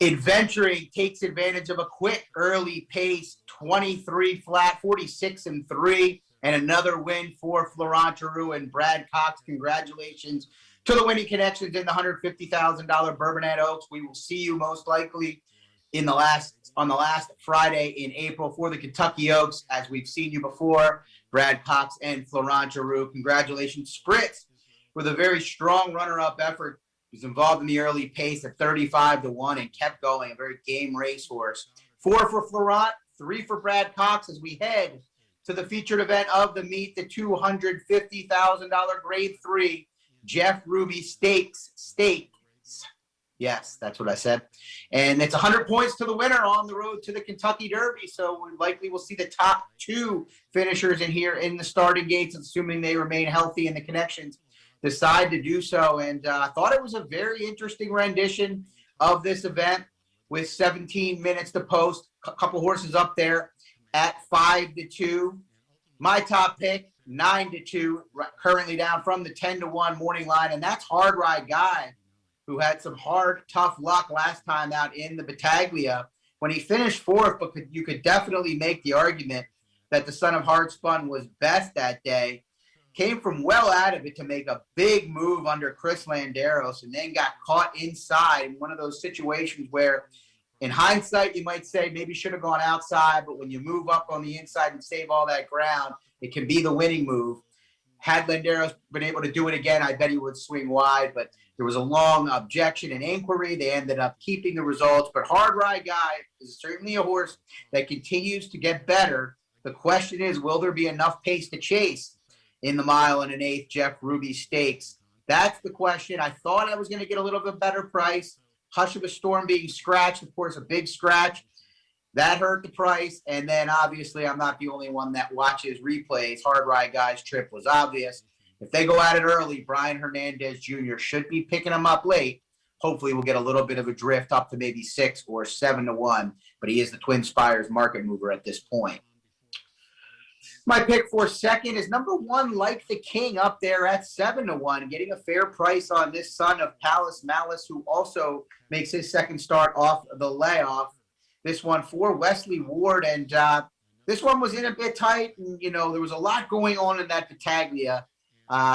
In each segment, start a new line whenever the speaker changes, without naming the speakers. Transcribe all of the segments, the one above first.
Adventuring takes advantage of a quick early pace, 23 flat, 46-3, and another win for Florent Giroux and Brad Cox. Congratulations to the winning connections in the $150,000 Bourbonnais Oaks. We will see you most likely on the last Friday in April for the Kentucky Oaks, as we've seen you before. Brad Cox and Florent Giroux. Congratulations, Spritz, with a very strong runner-up effort. He's involved in the early pace at 35-1 and kept going. A very game racehorse. 4 for Florent, 3 for Brad Cox as we head to the featured event of the meet, the $250,000 Grade 3 Jeff Ruby Stakes. Yes, that's what I said. And it's 100 points to the winner on the road to the Kentucky Derby. So we likely will see the top 2 finishers in here in the starting gates, assuming they remain healthy and the connections decide to do so. And I thought it was a very interesting rendition of this event with 17 minutes to post. A couple horses up there at 5-2. My top pick, 9-2, currently down from the 10-1 morning line. And that's Hard Ride Guy, who had some hard, tough luck last time out in the Battaglia when he finished 4th, but you could definitely make the argument that the Son of Hard Spun was best that day. Came from well out of it to make a big move under Chris Landeros and then got caught inside in one of those situations where, in hindsight, you might say maybe should have gone outside, but when you move up on the inside and save all that ground, it can be the winning move. Had Landeros been able to do it again, I bet he would swing wide, but there was a long objection and inquiry. They ended up keeping the results, but Hard Ride Guy is certainly a horse that continues to get better. The question is, will there be enough pace to chase in the 1 1/8 Jeff Ruby Stakes? That's the question. I thought I was going to get a little bit better price. Hush of a Storm being scratched, of course, a big scratch. That hurt the price. And then, obviously, I'm not the only one that watches replays. Hard Ride Guy's trip was obvious. If they go at it early, Brian Hernandez Jr. should be picking him up late. Hopefully, we'll get a little bit of a drift up to maybe 6 or 7-1. But he is the Twin Spires market mover at this point. My pick for second is number 1, Like the King, up there at 7-1, getting a fair price on this son of Palace Malice, who also makes his second start off the layoff. This one for Wesley Ward, and this one was in a bit tight, and, there was a lot going on in that Battaglia.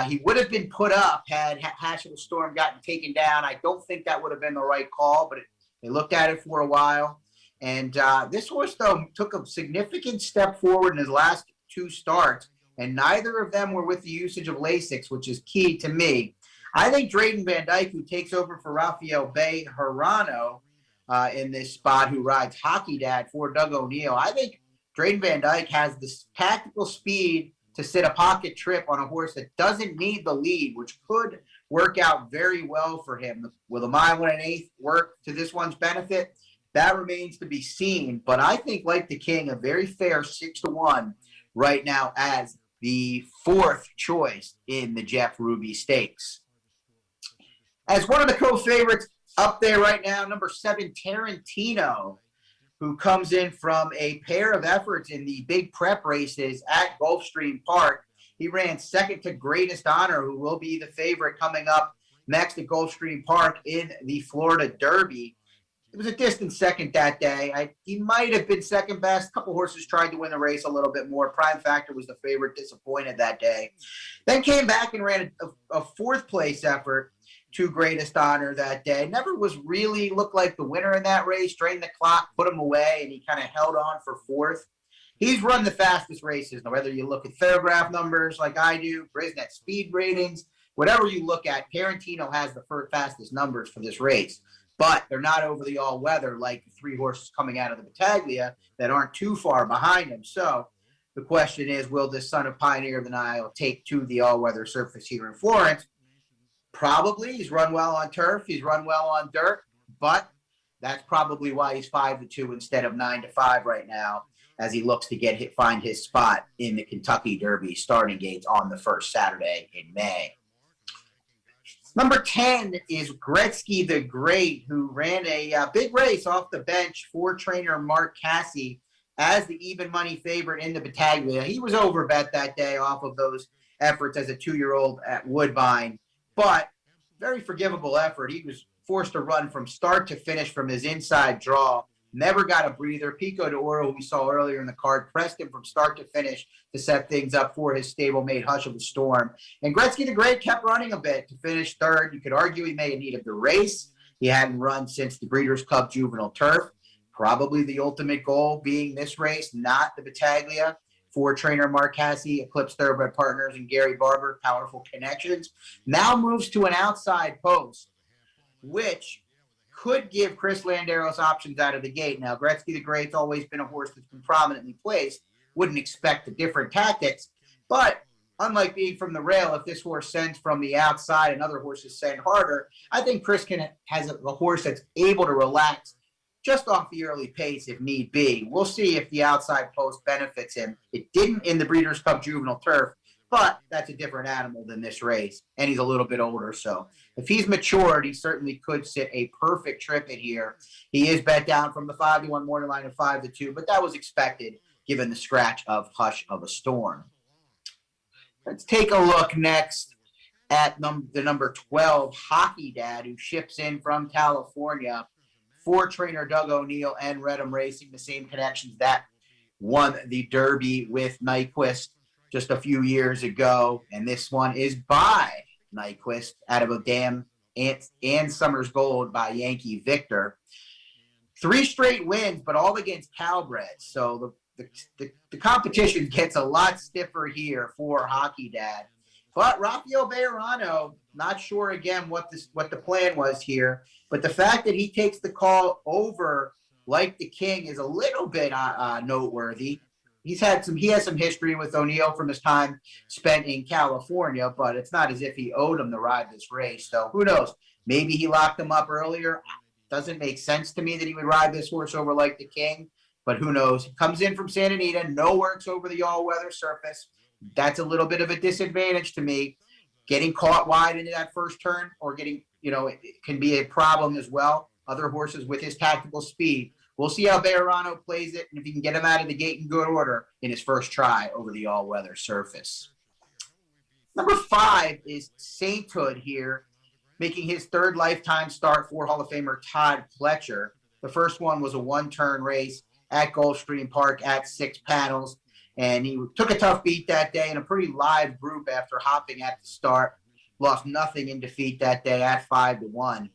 He would have been put up had Hush of a Storm gotten taken down. I don't think that would have been the right call, but they looked at it for a while. And this horse, though, took a significant step forward in his last 2 starts, and neither of them were with the usage of Lasix, which is key to me. I think Drayden Van Dyke, who takes over for Rafael Bejarano in this spot, who rides Hockey Dad for Doug O'Neill, I think Drayden Van Dyke has the tactical speed to sit a pocket trip on a horse that doesn't need the lead, which could work out very well for him. Will the 1 1/8 work to this one's benefit? That remains to be seen, but I think Like the King, a very fair 6-1 right now as the 4th choice in the Jeff Ruby Stakes. As one of the co-favorites up there right now, number 7, Tarantino, who comes in from a pair of efforts in the big prep races at Gulfstream Park. He ran second to Greatest Honor, who will be the favorite coming up next at Gulfstream Park in the Florida Derby. It was a distant second that day. He might have been second best. A couple horses tried to win the race a little bit more. Prime Factor was the favorite, disappointed that day. Then came back and ran a 4th place effort to Greatest Honor that day. Never was really looked like the winner in that race. Drained the clock, put him away, and he kind of held on for 4th. He's run the fastest races. Now, whether you look at Fairgraph numbers like I do, Brisnet speed ratings, whatever you look at, Tarantino has the fastest numbers for this race. But they're not over the all-weather like the 3 horses coming out of the Battaglia that aren't too far behind him. So the question is, will this son of Pioneer of the Nile take to the all-weather surface here in Florence? Probably. He's run well on turf. He's run well on dirt. But that's probably why he's 5-2 instead of 9-5 right now, as he looks to find his spot in the Kentucky Derby starting gates on the first Saturday in May. Number 10 is Gretzky the Great, who ran a big race off the bench for trainer Mark Casse as the even money favorite in the Battaglia. He was overbet that day off of those efforts as a 2-year-old at Woodbine, but very forgivable effort. He was forced a run from start to finish from his inside draw. Never got a breather. Pico de Oro, we saw earlier in the card, pressed him from start to finish to set things up for his stablemate Hush of the Storm. And Gretzky the Great kept running a bit to finish third. You could argue he may have needed the race. He hadn't run since the Breeders' Cup Juvenile Turf. Probably the ultimate goal being this race, not the Battaglia. For trainer Mark Casse, Eclipse Thoroughbred Partners, and Gary Barber, powerful connections. Now moves to an outside post, which could give Chris Landeros options out of the gate. Now, Gretzky the Great's always been a horse that's been prominently placed. Wouldn't expect the different tactics. But unlike being from the rail, if this horse sends from the outside and other horses send harder, I think Chris has a horse that's able to relax just off the early pace if need be. We'll see if the outside post benefits him. It didn't in the Breeders' Cup Juvenile Turf, but that's a different animal than this race, and he's a little bit older. So if he's matured, he certainly could sit a perfect trip in here. He is bet down from the 5-1 morning line of 5-2, but that was expected given the scratch of Hush of a Storm. Let's take a look next at the number 12, Hockey Dad, who ships in from California for trainer Doug O'Neill and Redham Racing, the same connections that won the Derby with Nyquist just a few years ago. And this one is by Nyquist out of a damn and Summers Gold by Yankee Victor. 3 straight wins, but all against Calbreds. So the competition gets a lot stiffer here for Hockey Dad. But Rafael Bejarano, not sure again what the plan was here. But the fact that he takes the call over Like the King is a little bit noteworthy. He has some history with O'Neill from his time spent in California, but it's not as if he owed him to ride this race. So who knows? Maybe he locked him up earlier. Doesn't make sense to me that he would ride this horse over Like the King, but who knows? He comes in from Santa Anita, no works over the all-weather surface. That's a little bit of a disadvantage to me. Getting caught wide into that first turn or getting, it can be a problem as well. Other horses with his tactical speed. We'll see how Bejarano plays it and if he can get him out of the gate in good order in his first try over the all-weather surface. Number 5 is Sainthood here, making his third lifetime start for Hall of Famer Todd Pletcher. The first one was a one-turn race at Gulfstream Park at 6 panels. And he took a tough beat that day in a pretty live group after hopping at the start. Lost nothing in defeat that day at 5-1.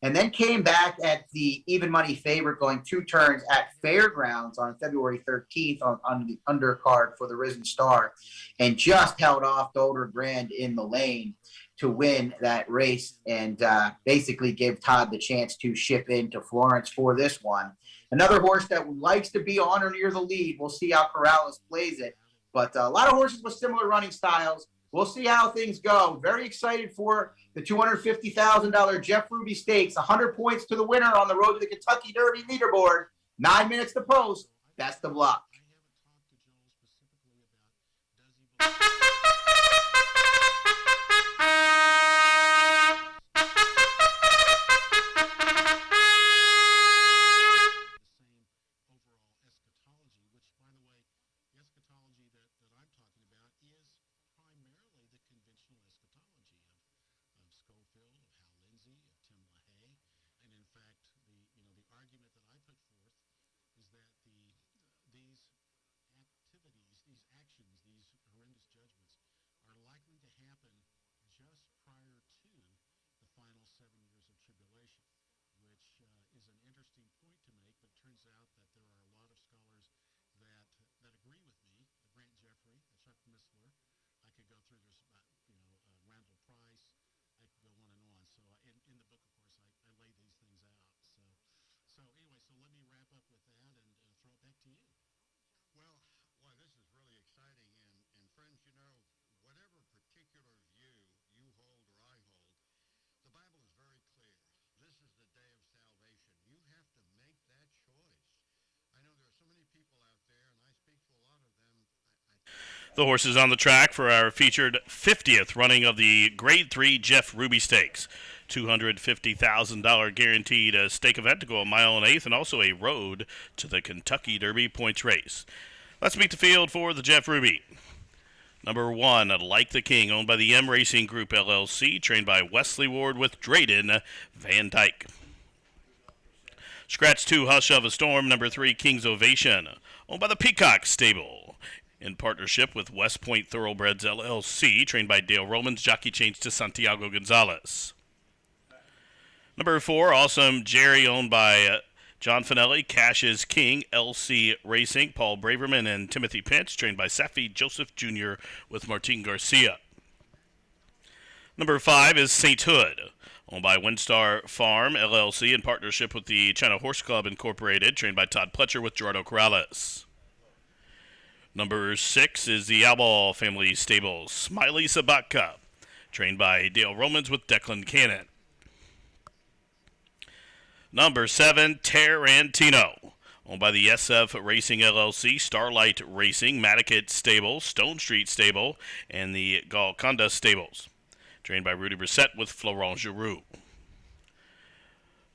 And then came back at the even money favorite going 2 turns at Fairgrounds on February 13th on the undercard for the Risen Star. And just held off Dolder Grand in the lane to win that race and basically give Todd the chance to ship into Florence for this one. Another horse that likes to be on or near the lead. We'll see how Corrales plays it. But a lot of horses with similar running styles. We'll see how things go. Very excited for the $250,000 Jeff Ruby Stakes. 100 points to the winner on the road to the Kentucky Derby leaderboard. 9 minutes to post. Best of luck.
The horses on the track for our featured 50th running of the Grade 3 Jeff Ruby Stakes. $250,000 guaranteed stake event to go a mile and eighth and also a road to the Kentucky Derby points race. Let's meet the field for the Jeff Ruby. Number 1, Like the King, owned by the M Racing Group LLC, trained by Wesley Ward with Drayden Van Dyke. Scratch 2, Hush of a Storm. Number 3, King's Ovation, owned by the Peacock Stable, in partnership with West Point Thoroughbreds LLC, trained by Dale Romans, jockey changed to Santiago Gonzalez. Number 4, Awesome Jerry, owned by John Finelli, Cash's King, LC Racing, Paul Braverman and Timothy Pence, trained by Safi Joseph Jr. with Martin Garcia. Number 5 is Saint Hood, owned by Windstar Farm, LLC, in partnership with the China Horse Club, Incorporated, trained by Todd Pletcher with Gerardo Corrales. Number 6 is the Outlaw Family Stables, Smiley Sabatka, trained by Dale Romans with Declan Cannon. Number 7, Tarantino, owned by the SF Racing LLC, Starlight Racing, Madaket Stable, Stone Street Stable, and the Golconda Stables, trained by Rudy Brissett with Florent Giroux.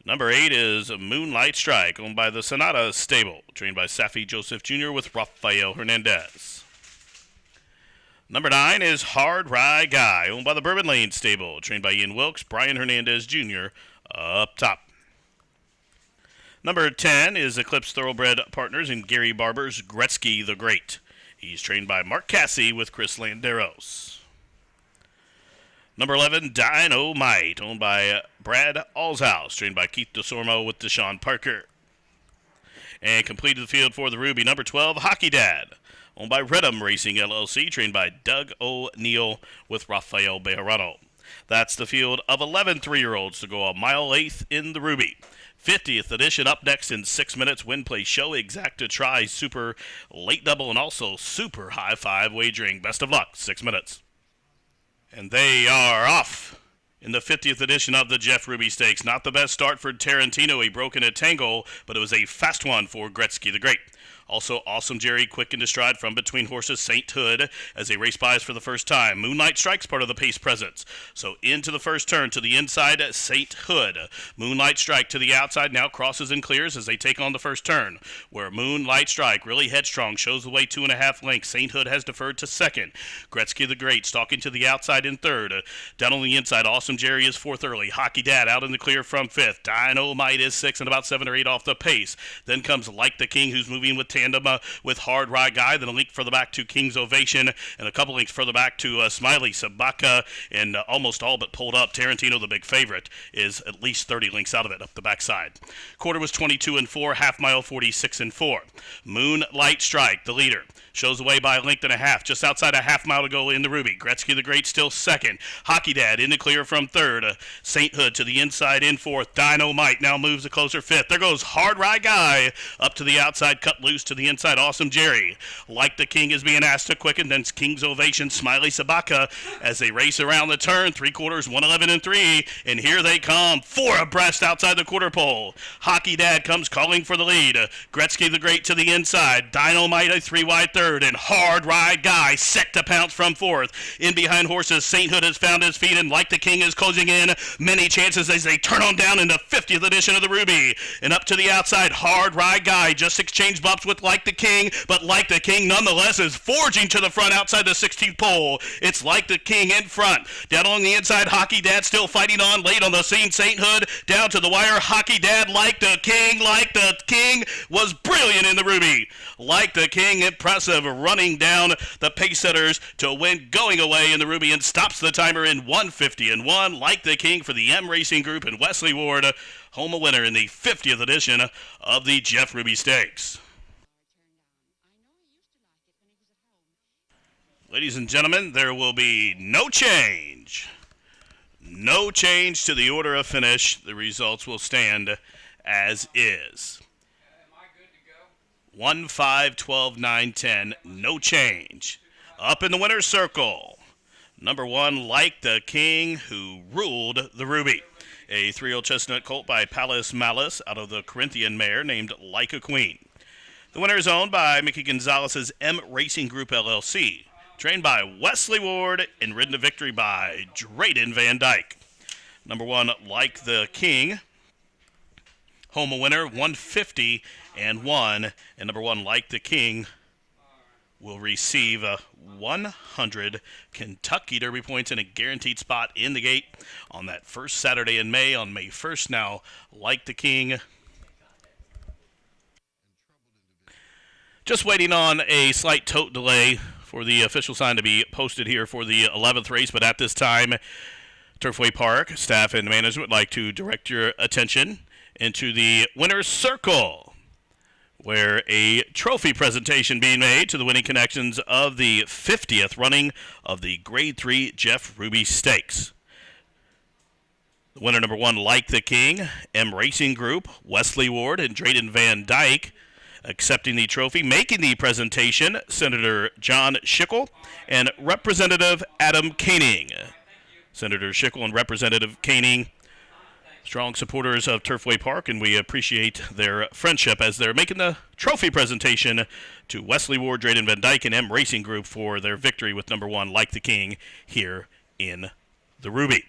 Number 8 is Moonlight Strike, owned by the Sonata Stable, trained by Safi Joseph Jr. with Rafael Hernandez. Number 9 is Hard Rye Guy, owned by the Bourbon Lane Stable, trained by Ian Wilkes, Brian Hernandez Jr. up top. Number 10 is Eclipse Thoroughbred Partners and Gary Barber's Gretzky the Great. He's trained by Mark Cassie with Chris Landeros. Number 11, Dynamite, owned by Brad Allshouse, trained by Keith DeSormo with Deshaun Parker. And completed the field for the Ruby, number 12, Hockey Dad, owned by Redham Racing LLC, trained by Doug O'Neill with Rafael Bejarano. That's the field of 11 3-year-olds to go a mile 8th in the Ruby. 50th edition up next in 6 minutes. Win, play, show, exacta, try, super, late double, and also super high five wagering. Best of luck. 6 minutes. And they are off in the 50th edition of the Jeff Ruby Stakes. Not the best start for Tarantino. He broke in a tangle, but it was a fast one for Gretzky the Great. Also, Awesome Jerry quick into stride from between horses. Saint Hood as they race by us for the first time. Moonlight Strike's part of the pace presence. So into the first turn to the inside, Saint Hood. Moonlight Strike to the outside now crosses and clears as they take on the first turn, where Moonlight Strike, really headstrong, shows the way 2.5 lengths. Saint Hood has deferred to second. Gretzky the Great stalking to the outside in third. Down on the inside, Awesome Jerry is fourth early. Hockey Dad out in the clear from fifth. Dynamite is sixth and about 7 or 8 off the pace. Then comes Like the King, who's moving with tandem with Hard Rye Guy, then a link further back to King's Ovation, and a couple links further back to Smiley Sabaka, and almost all but pulled up. Tarantino, the big favorite, is at least 30 links out of it up the backside. Quarter was 22 and 4, half mile 46 and 4. Moonlight Strike, the leader, shows away by a length and a half, just outside a half mile to go in the Ruby. Gretzky the Great still second. Hockey Dad in the clear from third. Saint Hood to the inside in fourth. Dynamite now moves a closer fifth. There goes Hard Rye Guy up to the outside, cut loose to the inside. Awesome Jerry. Like the King is being asked to quicken. Then King's Ovation, Smiley Sabaka as they race around the turn. 3/4, 111 and 3. And here they come. 4 abreast outside the quarter pole. Hockey Dad comes calling for the lead. Gretzky the Great to the inside. Dynamite a 3 wide third. And Hard Ride Guy set to pounce from fourth. In behind horses, Saint Hood has found his feet, and Like the King is closing in. Many chances as they turn on down in the 50th edition of the Ruby. And up to the outside, Hard Ride Guy just exchanged bumps with Like the King, but Like the King nonetheless is forging to the front outside the 16th pole. It's Like the King in front. Down along the inside, Hockey Dad still fighting on. Late on the scene, Saint Hood down to the wire. Hockey Dad, Like the King. Like the King was brilliant in the Ruby. Like the King, impressive, running down the pace setters to win, going away in the Ruby, and stops the timer in 150 and 1. Like the King for the M Racing Group and Wesley Ward, home a winner in the 50th edition of the Jeff Ruby Stakes. Ladies and gentlemen, there will be no change. No change to the order of finish. The results will stand as is. 1, 5, 12, 9, 10. No change. Up in the winner's circle, number 1, Like the King, who ruled the Ruby. A 3-year-old chestnut colt by Palace Malice out of the Corinthian mare named Like a Queen. The winner is owned by Mickey Gonzalez's M Racing Group LLC. Trained by Wesley Ward and ridden to victory by Drayden Van Dyke. Number 1, Like the King. Home a winner, 150 and 1. And number 1, Like the King, will receive 100 Kentucky Derby points and a guaranteed spot in the gate on that first Saturday in May, on May 1st. Now, Like the King, just waiting on a slight tote delay for the official sign to be posted here for the 11th race, but at this time, Turfway Park staff and management would like to direct your attention into the winner's circle, where a trophy presentation being made to the winning connections of the 50th running of the Grade 3 Jeff Ruby Stakes. The winner number 1, Like the King, M Racing Group, Wesley Ward, and Drayden Van Dyke. Accepting the trophy, making the presentation, Senator John Schickel and Representative Adam Koenig. Senator Schickel and Representative Koenig, strong supporters of Turfway Park, and we appreciate their friendship as they're making the trophy presentation to Wesley Ward, Drayden Van Dyke, and M Racing Group for their victory with number 1, Like the King, here in the Ruby.